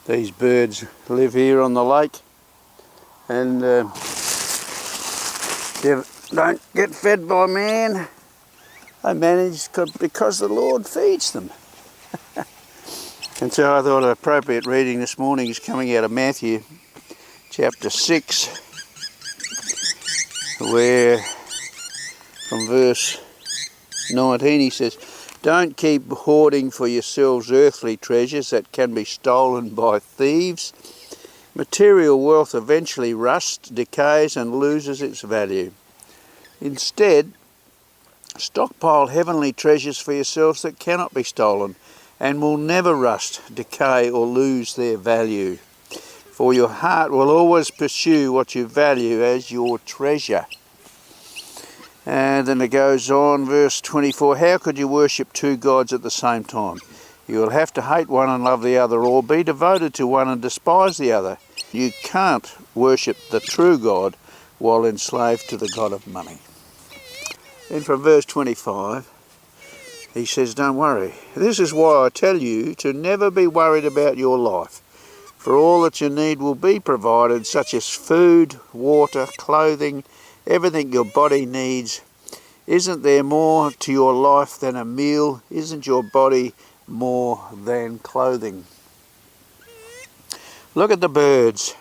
These birds live here on the lake, and they don't get fed by man. They manage because the Lord feeds them. And so I thought an appropriate reading this morning is coming out of Matthew chapter 6, where from verse 19 he says, "Don't keep hoarding for yourselves earthly treasures that can be stolen by thieves. Material wealth eventually rusts, decays and loses its value. Instead, stockpile heavenly treasures for yourselves that cannot be stolen and will never rust, decay or lose their value. For your heart will always pursue what you value as your treasure." And then it goes on, verse 24, "How could you worship two gods at the same time? You will have to hate one and love the other, or be devoted to one and despise the other. You can't worship the true God while enslaved to the God of money." Then from verse 25, he says, "Don't worry. This is why I tell you to never be worried about your life. For all that you need will be provided, such as food, water, clothing, everything your body needs. Isn't there more to your life than a meal? Isn't your body more than clothing? Look at the birds.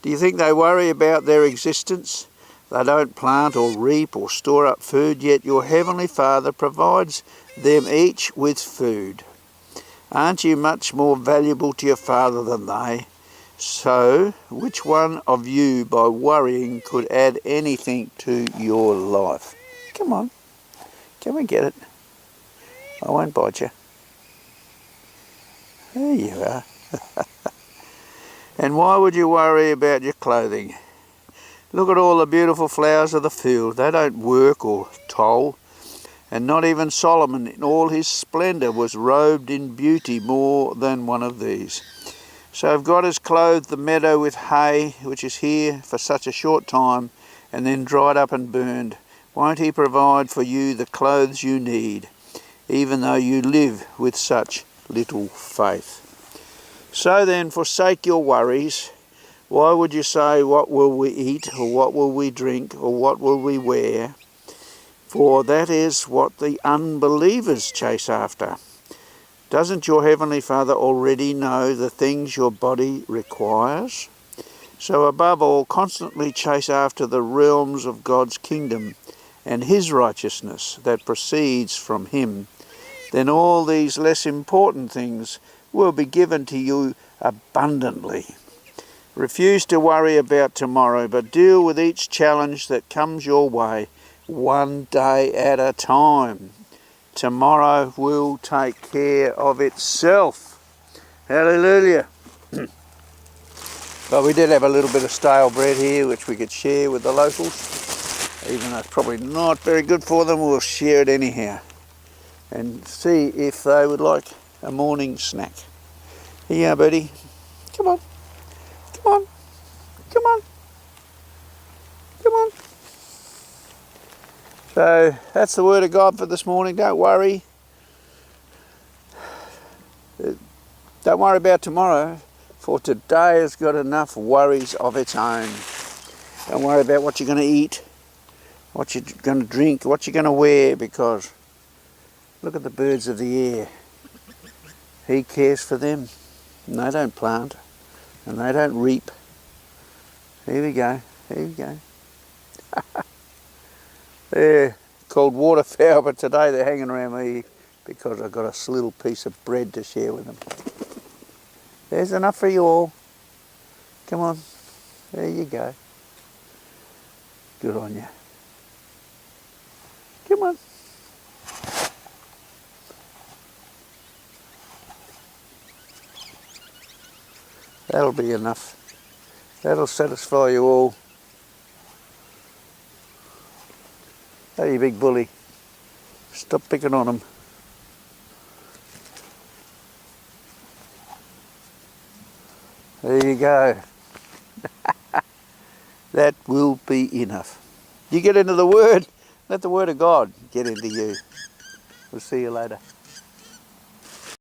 Do you think they worry about their existence? They don't plant or reap or store up food, yet your heavenly Father provides them each with food. Aren't you much more valuable to your Father than they? So, which one of you, by worrying, could add anything to your life?" Come on, can we get it? I won't bite you. There you are. "And why would you worry about your clothing? Look at all the beautiful flowers of the field. They don't work or toil. And not even Solomon in all his splendour was robed in beauty more than one of these. So if God has clothed the meadow with hay, which is here for such a short time, and then dried up and burned, won't he provide for you the clothes you need, even though you live with such little faith? So then, forsake your worries. Why would you say, what will we eat, or what will we drink, or what will we wear? For that is what the unbelievers chase after. Doesn't your heavenly Father already know the things your body requires? So above all, constantly chase after the realms of God's kingdom and his righteousness that proceeds from him. Then all these less important things will be given to you abundantly. Refuse to worry about tomorrow, but deal with each challenge that comes your way, one day at a time. Tomorrow will take care of itself." Hallelujah. But we did have a little bit of stale bread here, which we could share with the locals. Even though it's probably not very good for them, we'll share it anyhow. And see if they would like a morning snack. Here you are, buddy. Come on. Come on. Come on. Come on. So that's the word of God for this morning. Don't worry. Don't worry about tomorrow, for today has got enough worries of its own. Don't worry about what you're going to eat, what you're going to drink, what you're going to wear, because look at the birds of the air. He cares for them. And they don't plant, and they don't reap. Here we go. Here we go. They're called waterfowl, but today they're hanging around me because I've got a little piece of bread to share with them. There's enough for you all. Come on. There you go. Good on you. Come on. That'll be enough. That'll satisfy you all. Hey, you big bully. Stop picking on him. There you go. That will be enough. You get into the Word, let the Word of God get into you. We'll see you later.